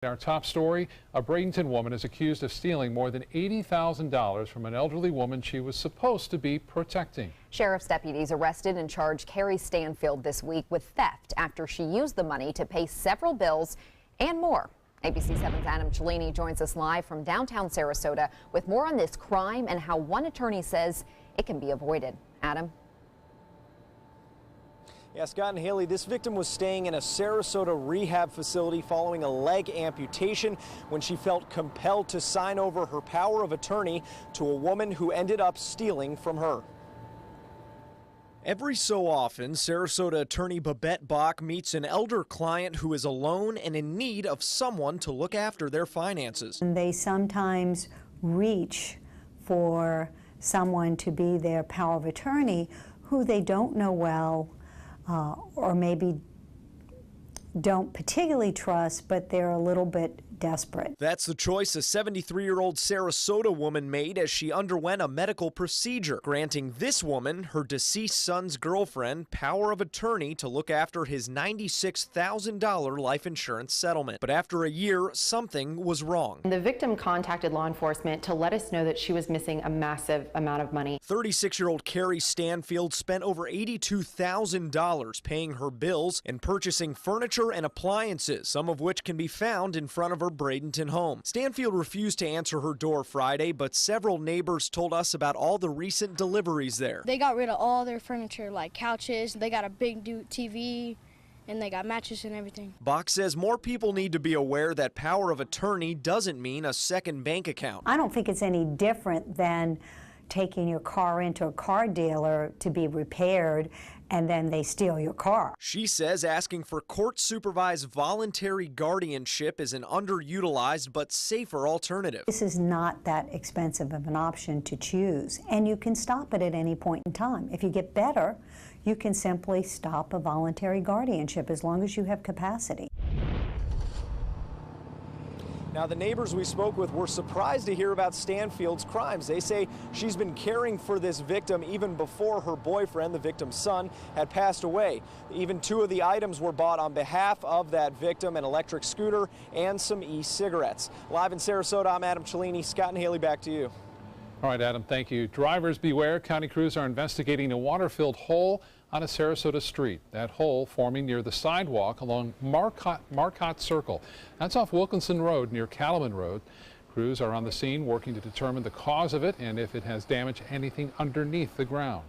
Our top story, a Bradenton woman is accused of stealing more than $80,000 from an elderly woman she was supposed to be protecting. Sheriff's deputies arrested and charged Carrie Stanfield this week with theft after she used the money to pay several bills and more. ABC 7's Adam Cellini joins us live from downtown Sarasota with more on this crime and how one attorney says it can be avoided. Adam? Yeah, Scott and Haley, this victim was staying in a Sarasota rehab facility following a leg amputation when she felt compelled to sign over her power of attorney to a woman who ended up stealing from her. Every so often, Sarasota attorney Babette Bach meets an elder client who is alone and in need of someone to look after their finances. And they sometimes reach for someone to be their power of attorney who they don't know well, or maybe don't particularly trust, but they're a little bit desperate. That's the choice a 73-year-old Sarasota woman made as she underwent a medical procedure, granting this woman, her deceased son's girlfriend, power of attorney to look after his $96,000 life insurance settlement. But after a year, something was wrong. The victim contacted law enforcement to let us know that she was missing a massive amount of money. 36-year-old Carrie Stanfield spent over $82,000 paying her bills and purchasing furniture and appliances, some of which can be found in front of her Bradenton home. Stanfield refused to answer her door Friday, but several neighbors told us about all the recent deliveries there. They got rid of all their furniture, like couches. They got a big TV, and they got mattresses and everything. Bach says more people need to be aware that power of attorney doesn't mean a second bank account. I don't think it's any different than taking your car into a car dealer to be repaired and then they steal your car. She says asking for court-supervised voluntary guardianship is an underutilized but safer alternative. This is not that expensive of an option to choose, and you can stop it at any point in time. If you get better, you can simply stop a voluntary guardianship as long as you have capacity. Now, the neighbors we spoke with were surprised to hear about Stanfield's crimes. They say she's been caring for this victim even before her boyfriend, the victim's son, had passed away. Even two of the items were bought on behalf of that victim, an electric scooter and some e-cigarettes. Live in Sarasota, I'm Adam Cellini. Scott and Haley, back to you. All right, Adam, thank you. Drivers beware. County crews are investigating a water-filled hole on a Sarasota street. That hole forming near the sidewalk along Marcotte Circle. That's off Wilkinson Road near Cattleman Road. Crews are on the scene working to determine the cause of it and if it has damaged anything underneath the ground.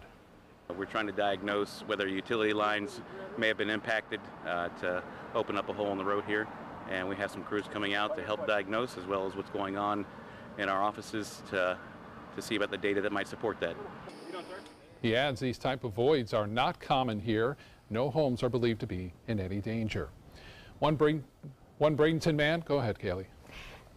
We're trying to diagnose whether utility lines may have been impacted to open up a hole in the road here. And we have some crews coming out to help diagnose, as well as what's going on in our offices to see about the data that might support that. He adds these type of voids are not common here. No homes are believed to be in any danger. One Bradenton man, go ahead, Kaylee.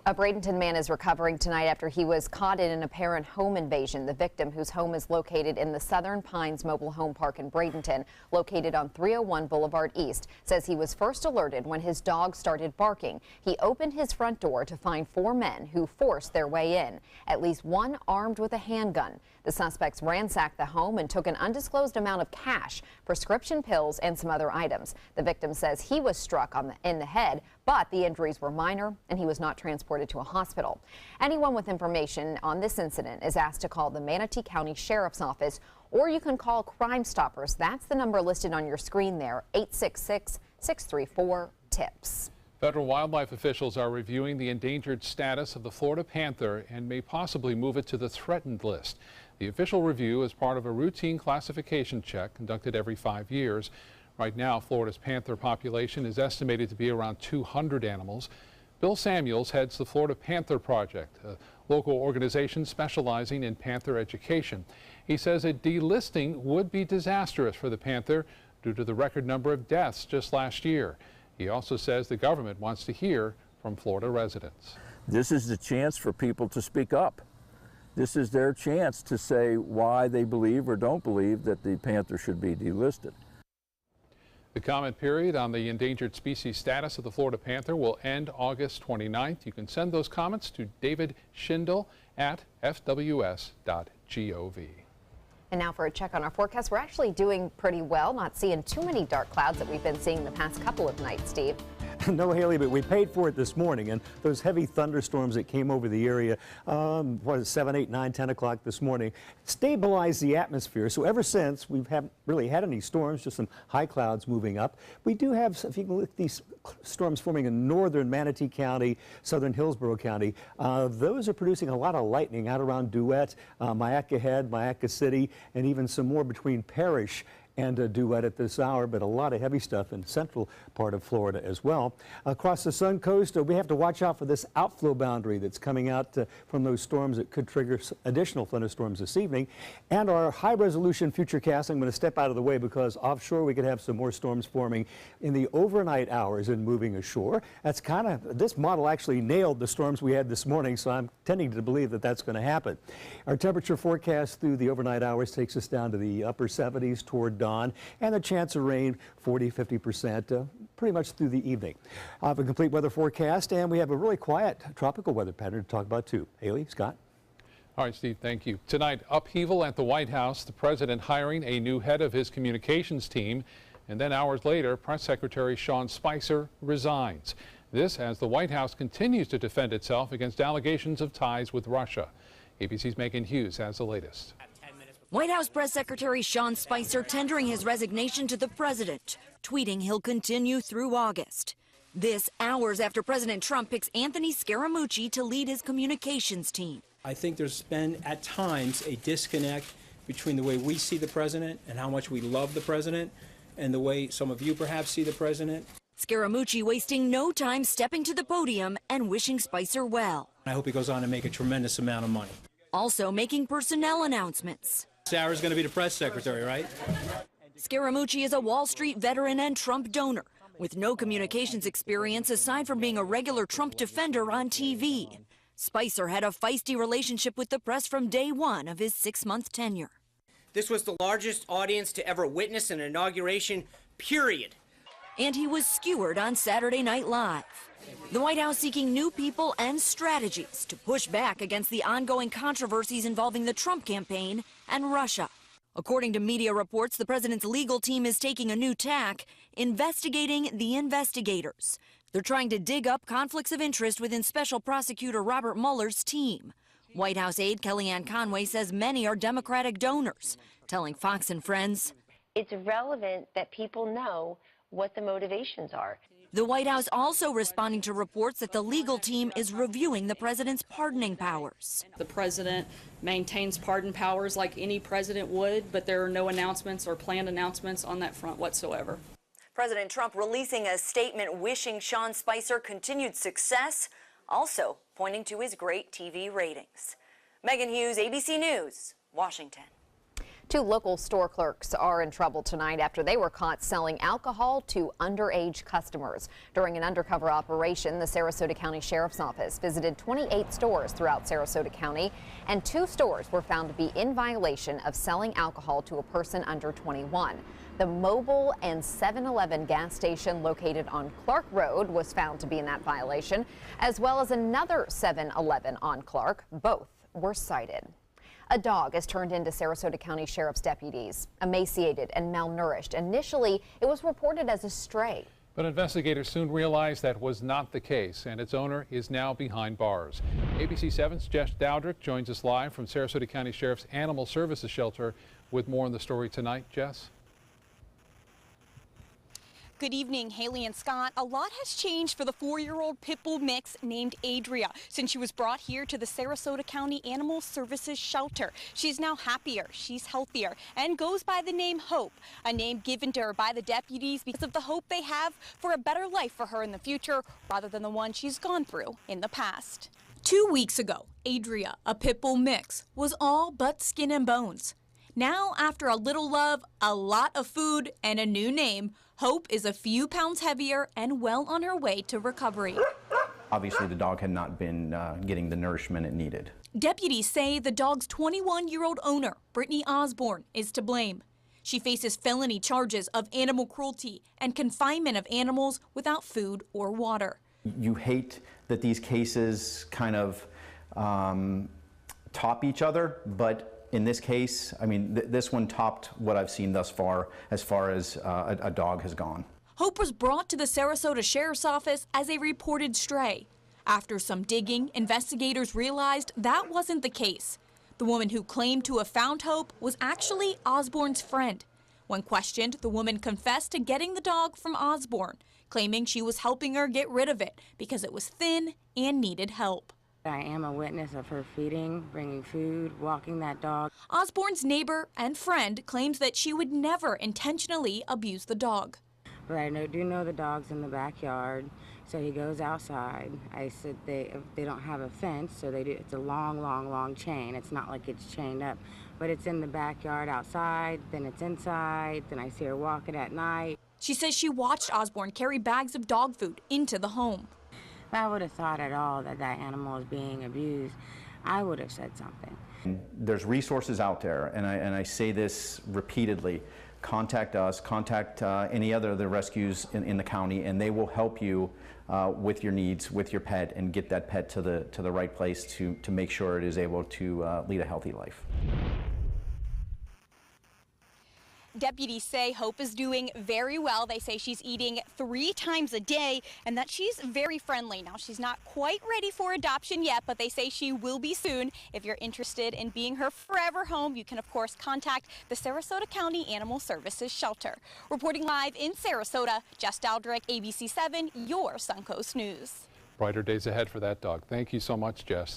A Bradenton man is recovering tonight after he was caught in an apparent home invasion. The victim, whose home is located in the Southern Pines Mobile Home Park in Bradenton, located on 301 Boulevard East, says he was first alerted when his dog started barking. He opened his front door to find four men who forced their way in, at least one armed with a handgun. The suspects ransacked the home and took an undisclosed amount of cash, prescription pills, and some other items. The victim says he was struck in the head, but the injuries were minor and he was not transported to a hospital. Anyone with information on this incident is asked to call the Manatee County Sheriff's Office, or you can call Crime Stoppers. That's the number listed on your screen there, 866-634-TIPS. Federal wildlife officials are reviewing the endangered status of the Florida panther and may possibly move it to the threatened list. The official review is part of a routine classification check conducted every 5 years. Right now, Florida's panther population is estimated to be around 200 animals. Bill Samuels heads the Florida Panther Project, a local organization specializing in panther education. He says a delisting would be disastrous for the panther due to the record number of deaths just last year. He also says the government wants to hear from Florida residents. This is the chance for people to speak up. This is their chance to say why they believe or don't believe that the panther should be delisted. The comment period on the endangered species status of the Florida panther will end August 29th. You can send those comments to David Schindel at fws.gov. And now for a check on our forecast. We're actually doing pretty well, not seeing too many dark clouds that we've been seeing the past couple of nights, Steve. No, Haley, but we paid for it this morning, and those heavy thunderstorms that came over the area, 7, 8, 9, 10 o'clock this morning, stabilized the atmosphere. So ever since, we haven't really had any storms, just some high clouds moving up. We do have, if you can look at these storms forming in northern Manatee County, southern Hillsborough County. Those are producing a lot of lightning out around Duet, Myakka Head, Myakka City, and even some more between Parrish and Duet at this hour, but a lot of heavy stuff in the central part of Florida as well. Across the Sun Coast, we have to watch out for this outflow boundary that's coming out from those storms that could trigger additional thunderstorms this evening. And our high-resolution futurecast, I'm going to step out of the way because offshore we could have some more storms forming in the overnight hours and moving ashore. That's kind of, this model actually nailed the storms we had this morning, so I'm tending to believe that that's going to happen. Our temperature forecast through the overnight hours takes us down to the upper 70s toward dawn, and the chance of rain 40–50% pretty much through the evening. I have a complete weather forecast, and we have a really quiet tropical weather pattern to talk about too. Haley, Scott. All right, Steve, thank you. Tonight, upheaval at the White House, the president hiring a new head of his communications team, and then hours later, Press Secretary Sean Spicer resigns. This as the White House continues to defend itself against allegations of ties with Russia. ABC's Megan Hughes has the latest. White House Press Secretary Sean Spicer tendering his resignation to the president, tweeting he'll continue through August. This hours after President Trump picks Anthony Scaramucci to lead his communications team. I think there's been at times a disconnect between the way we see the president and how much we love the president and the way some of you perhaps see the president. Scaramucci wasting no time stepping to the podium and wishing Spicer well. I hope he goes on to make a tremendous amount of money. Also making personnel announcements. Sarah's going to be the press secretary, right? Scaramucci is a Wall Street veteran and Trump donor with no communications experience aside from being a regular Trump defender on TV. Spicer had a feisty relationship with the press from day one of his 6-month tenure. This was the largest audience to ever witness an inauguration, period. And he was skewered on Saturday Night Live. The White House seeking new people and strategies to push back against the ongoing controversies involving the Trump campaign and Russia. According to media reports, the president's legal team is taking a new tack, investigating the investigators. They're trying to dig up conflicts of interest within Special Prosecutor Robert Mueller's team. White House aide Kellyanne Conway says many are Democratic donors, telling Fox and Friends, "It's relevant that people know what the motivations are." The White House also responding to reports that the legal team is reviewing the president's pardoning powers. The president maintains pardon powers like any president would, but there are no announcements or planned announcements on that front whatsoever. President Trump releasing a statement wishing Sean Spicer continued success, also pointing to his great TV ratings. Megan Hughes, ABC News, Washington. 2 local store clerks are in trouble tonight after they were caught selling alcohol to underage customers. During an undercover operation, the Sarasota County Sheriff's Office visited 28 stores throughout Sarasota County, and 2 stores were found to be in violation of selling alcohol to a person under 21. The Mobile and 7-Eleven gas station located on Clark Road was found to be in that violation, as well as another 7-Eleven on Clark. Both were cited. A dog is turned into Sarasota County Sheriff's deputies. Emaciated and malnourished. Initially, it was reported as a stray. But investigators soon realized that was not the case, and its owner is now behind bars. ABC 7's Jess Dowdrick joins us live from Sarasota County Sheriff's Animal Services Shelter with more on the story tonight. Jess? Good evening, Haley and Scott. A lot has changed for the 4-year-old pit bull mix named Adria since she was brought here to the Sarasota County Animal Services Shelter. She's now happier, she's healthier, and goes by the name Hope, a name given to her by the deputies because of the hope they have for a better life for her in the future rather than the one she's gone through in the past. 2 weeks ago, Adria, a pit bull mix, was all but skin and bones. Now, after a little love, a lot of food, and a new name, Hope is a few pounds heavier and well on her way to recovery. Obviously, the dog had not been getting the nourishment it needed. Deputies say the dog's 21-year-old owner, Brittany Osborne, is to blame. She faces felony charges of animal cruelty and confinement of animals without food or water. You hate that these cases kind of top each other, but in this case, I mean, this one topped what I've seen thus far as a dog has gone. Hope was brought to the Sarasota Sheriff's Office as a reported stray. After some digging, investigators realized that wasn't the case. The woman who claimed to have found Hope was actually Osborne's friend. When questioned, the woman confessed to getting the dog from Osborne, claiming she was helping her get rid of it because it was thin and needed help. I am a witness of her feeding, bringing food, walking that dog. Osborne's neighbor and friend claims that she would never intentionally abuse the dog. But I do know the dog's in the backyard, so he goes outside. I said they don't have a fence, so it's a long chain. It's not like it's chained up, but it's in the backyard outside, then it's inside, then I see her walking at night. She says she watched Osborne carry bags of dog food into the home. If I would have thought at all that that animal was being abused, I would have said something. There's resources out there, and I say this repeatedly. Contact us, contact any other of the rescues in the county, and they will help you with your needs, with your pet, and get that pet to the right place to make sure it is able to lead a healthy life. Deputies say Hope is doing very well. They say she's eating 3 times a day and that she's very friendly. Now, she's not quite ready for adoption yet, but they say she will be soon. If you're interested in being her forever home, you can, of course, contact the Sarasota County Animal Services Shelter. Reporting live in Sarasota, Jess Daldrick, ABC 7, your Suncoast News. Brighter days ahead for that dog. Thank you so much, Jess.